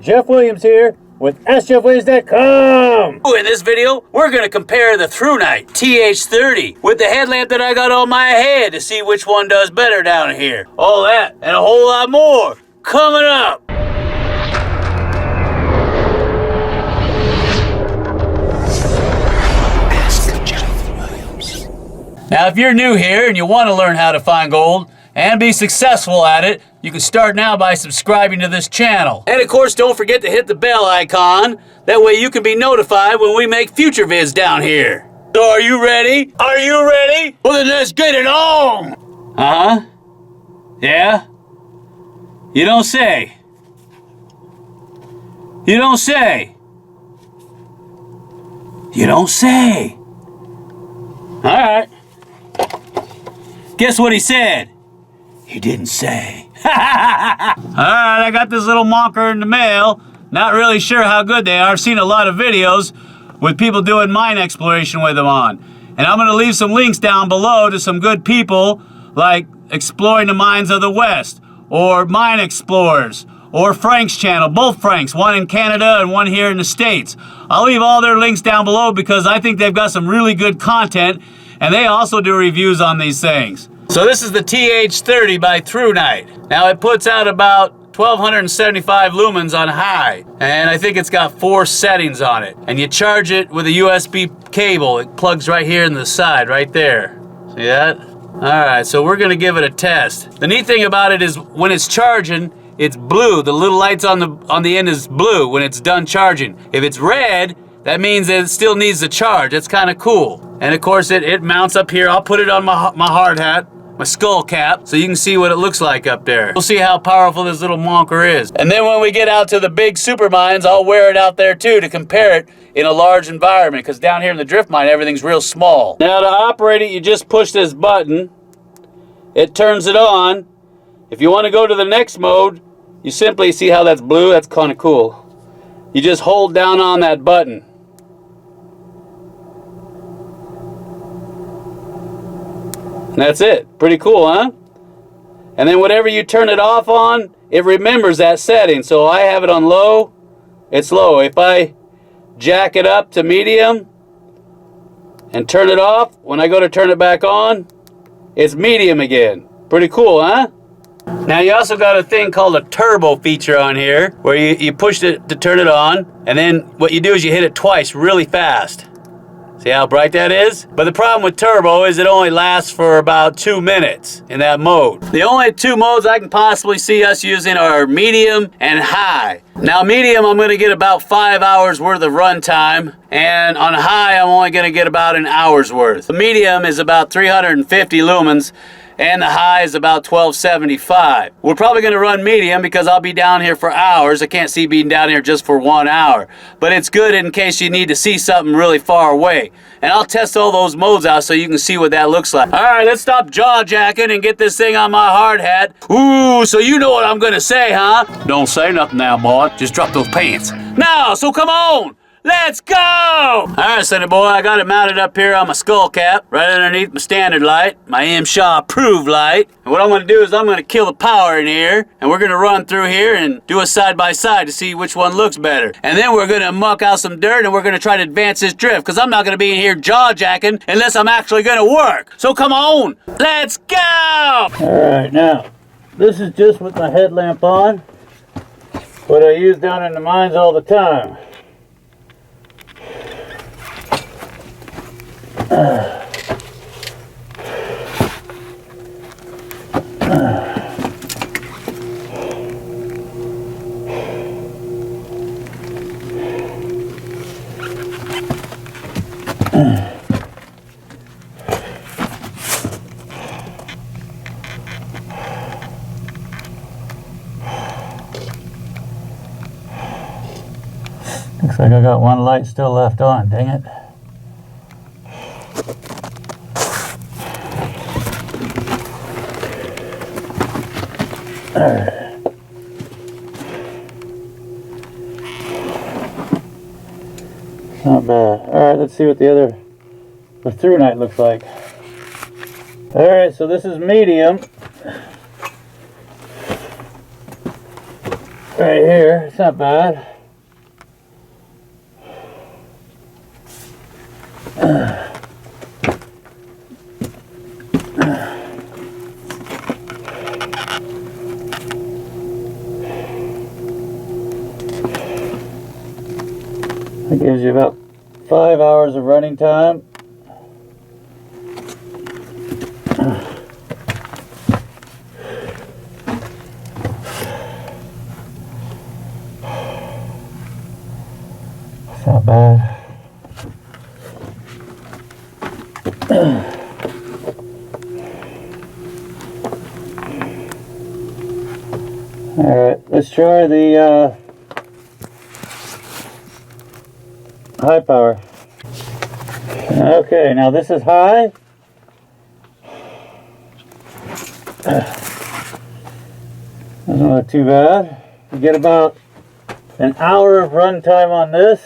Jeff Williams here with AskJeffWilliams.com. In this video, we're going to compare the Thrunite TH30 with the headlamp that I got on my head to see which one does better down here. All that and a whole lot more coming up. Now, if you're new here and you want to learn how to find gold and be successful at it, you can start now by subscribing to this channel. And of course, don't forget to hit the bell icon. That way you can be notified when we make future vids down here. So are you ready? Are you ready? Well, then let's get it on! Uh-huh. Yeah? You don't say. You don't say. You don't say. All right. Guess what he said? He didn't say. Alright, I got this little monker in the mail. Not really sure how good they are. I've seen a lot of videos with people doing mine exploration with them on. And I'm going to leave some links down below to some good people like Exploring the Mines of the West, or Mine Explorers, or Frank's channel, both Franks, one in Canada and one here in the States. I'll leave all their links down below because I think they've got some really good content, and they also do reviews on these things. So this is the TH30 by Thrunite. Now it puts out about 1275 lumens on high, and I think it's got 4 settings on it. And you charge it with a USB cable. It plugs right here in the side, right there. See that? Alright, so we're gonna give it a test. The neat thing about it is when it's charging, it's blue. The little lights on the end is blue when it's done charging. If it's red, that means that it still needs to charge. That's kind of cool. And of course it mounts up here. I'll put it on my hard hat, my skull cap, so you can see what it looks like up there. We'll see how powerful this little monker is. And then when we get out to the big super mines, I'll wear it out there too to compare it in a large environment, because down here in the drift mine, everything's real small. Now to operate it, you just push this button. It turns it on. If you want to go to the next mode, you simply see how that's blue. That's kind of cool. You just hold down on that button. And that's it. Pretty cool, huh? And then whatever you turn it off on, it remembers that setting. So I have it on low, it's low. If I jack it up to medium and turn it off, when I go to turn it back on, it's medium again. Pretty cool, huh? Now you also got a thing called a turbo feature on here, where you push it to turn it on, and then what you do is you hit it twice really fast. See how bright that is? But the problem with turbo is it only lasts for about 2 minutes in that mode. The only 2 modes I can possibly see us using are medium and high. Now medium, I'm gonna get about 5 hours worth of run time, and on high, I'm only gonna get about an hour's worth. The medium is about 350 lumens, and the high is about 1275. We're probably going to run medium because I'll be down here for hours. I can't see being down here just for 1 hour. But it's good in case you need to see something really far away. And I'll test all those modes out so you can see what that looks like. Alright, let's stop jaw-jacking and get this thing on my hard hat. Ooh, so you know what I'm going to say, huh? Don't say nothing now, boy. Just drop those pants. Now, so come on! Let's go! Alright, sonny boy, I got it mounted up here on my skull cap, right underneath my standard light, my Msha approved light. And what I'm going to do is I'm going to kill the power in here, and we're going to run through here and do a side-by-side to see which one looks better. And then we're going to muck out some dirt, and we're going to try to advance this drift, because I'm not going to be in here jaw-jacking unless I'm actually going to work. So come on, let's go! Alright, now, this is just with my headlamp on, what I use down in the mines all the time. Looks like I got one light still left on, dang it. Alright. Not bad. Alright, let's see what the Thrunite looks like. Alright, so this is medium. right here. It's not bad. That gives you about 5 hours of running time. It's not bad. Alright, let's try the high power. Okay, now this is high. That's not too bad. You get about an hour of run time on this.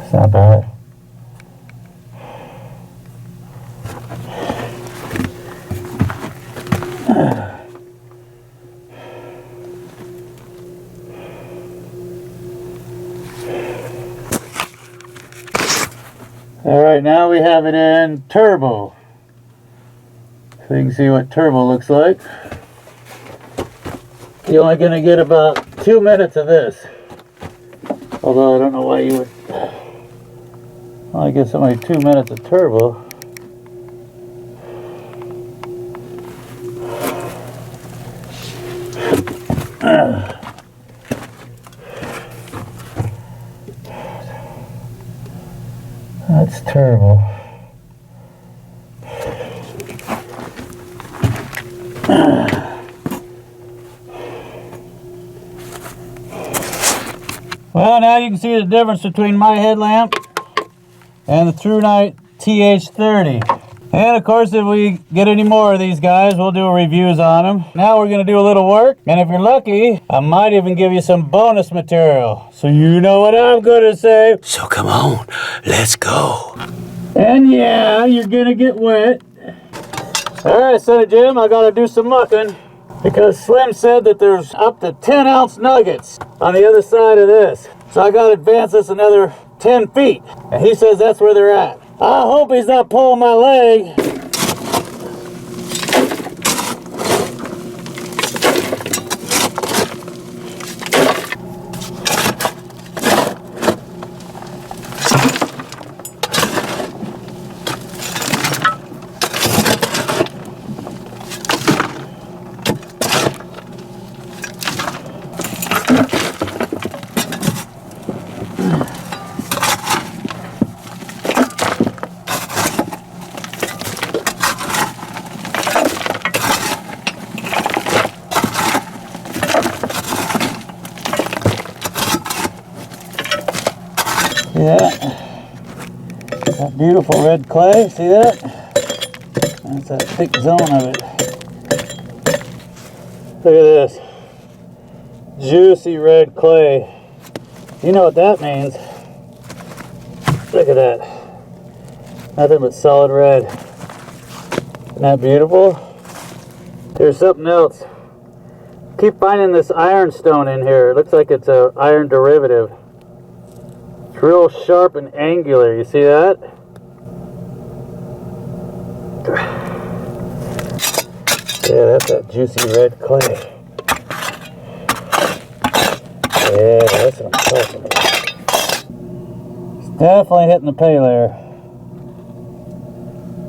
It's not bad. Alright, now we have it in turbo. So you can see what turbo looks like. You're only going to get about 2 minutes of this. Although I don't know why you would only get somebody 2 minutes of turbo. That's turbo. Well, now you can see the difference between my headlamp and the Thrunite TH30. And of course, if we get any more of these guys, we'll do reviews on them. Now we're going to do a little work, and if you're lucky, I might even give you some bonus material. So you know what I'm going to say. So come on, let's go. And yeah, you're going to get wet. Alright, son of Jim, I got to do some mucking. Because Slim said that there's up to 10-ounce nuggets on the other side of this. So I got to advance this another 10 feet. And he says that's where they're at. I hope he's not pulling my leg. Yeah, that beautiful red clay, see that? That's that thick zone of it. Look at this, juicy red clay. You know what that means. Look at that, nothing but solid red. Isn't that beautiful? There's something else. Keep finding this ironstone in here. It looks like it's an iron derivative. It's real sharp and angular, you see that? Yeah, that's that juicy red clay. Yeah, that's what I'm talking about. It's definitely hitting the pay layer.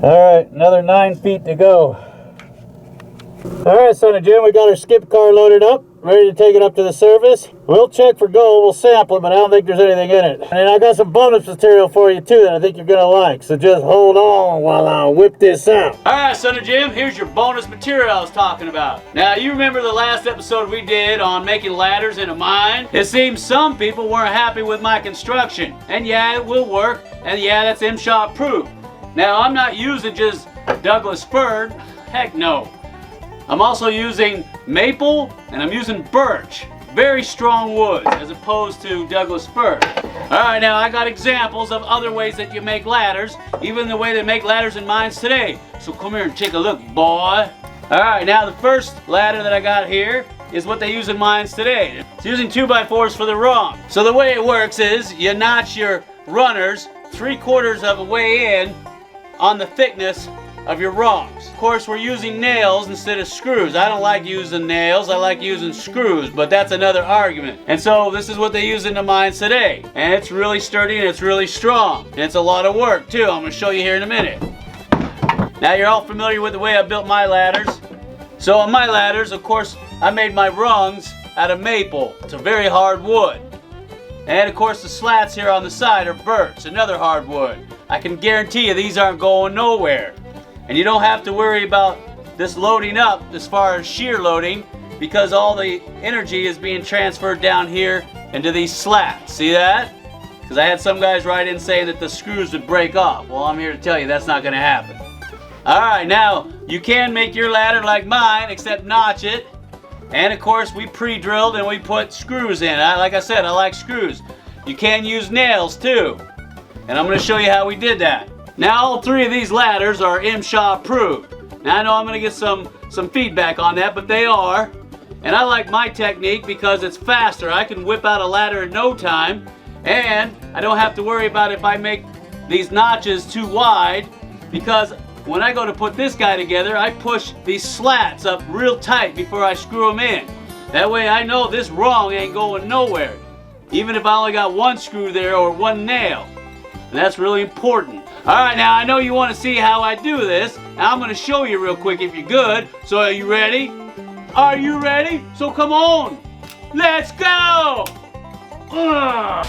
Alright, another 9 feet to go. Alright, son of Jim, we got our skip car loaded up. ready to take it up to the surface. We'll check for gold, we'll sample it, but I don't think there's anything in it. And I got some bonus material for you too that I think you're gonna like, so just hold on while I whip this out. Alright, Son of Jim, here's your bonus material I was talking about. Now, you remember the last episode we did on making ladders in a mine? It seems some people weren't happy with my construction. And yeah, it will work, and yeah, that's Msha approved. Now, I'm not using just Douglas fir, heck no. I'm also using maple and I'm using birch. Very strong woods as opposed to Douglas fir. Alright, now I got examples of other ways that you make ladders, even the way they make ladders in mines today. So come here and take a look, boy. Alright, now the first ladder that I got here is what they use in mines today. It's using 2x4s for the rung. So the way it works is you notch your runners 3/4 of a way in on the thickness of your rungs. Of course, we're using nails instead of screws. I don't like using nails, I like using screws, but that's another argument. And so this is what they use in the mines today. And it's really sturdy and it's really strong. And it's a lot of work too. I'm gonna show you here in a minute. Now you're all familiar with the way I built my ladders. So on my ladders, of course, I made my rungs out of maple. It's a very hard wood. And of course the slats here on the side are birch, another hard wood. I can guarantee you these aren't going nowhere. And you don't have to worry about this loading up as far as shear loading because all the energy is being transferred down here into these slats. See that? Because I had some guys write in saying that the screws would break off. Well, I'm here to tell you that's not going to happen. Alright, now you can make your ladder like mine except notch it. And of course we pre-drilled and we put screws in. Like I said, I like screws. You can use nails too. And I'm going to show you how we did that. Now all three of these ladders are Msha approved. Now I know I'm going to get some feedback on that, but they are. And I like my technique because it's faster. I can whip out a ladder in no time. And I don't have to worry about if I make these notches too wide, because when I go to put this guy together, I push these slats up real tight before I screw them in. That way I know this rung ain't going nowhere, even if I only got one screw there or one nail. And that's really important. Alright, now I know you want to see how I do this. Now I'm going to show you real quick if you're good. So are you ready? Are you ready? So come on. Let's go! Ugh.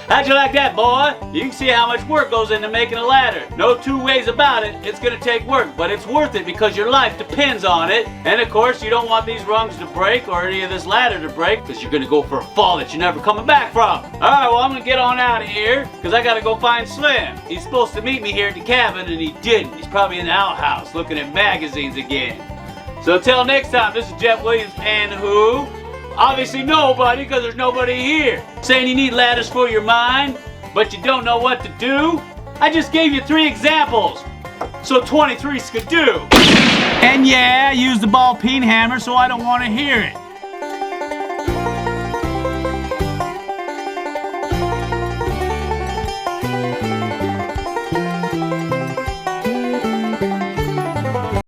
How'd you like that, boy? You can see how much work goes into making a ladder. No two ways about it. It's gonna take work, but it's worth it because your life depends on it. And of course, you don't want these rungs to break or any of this ladder to break because you're gonna go for a fall that you're never coming back from. All right, well, I'm gonna get on out of here because I gotta go find Slim. He's supposed to meet me here at the cabin and he didn't. He's probably in the outhouse looking at magazines again. So until next time, this is Jeff Williams and who? Obviously nobody, because there's nobody here. Saying you need ladders for your mind, but you don't know what to do? I just gave you 3 examples, so 23 could do. And yeah, I used the ball peen hammer, so I don't want to hear it.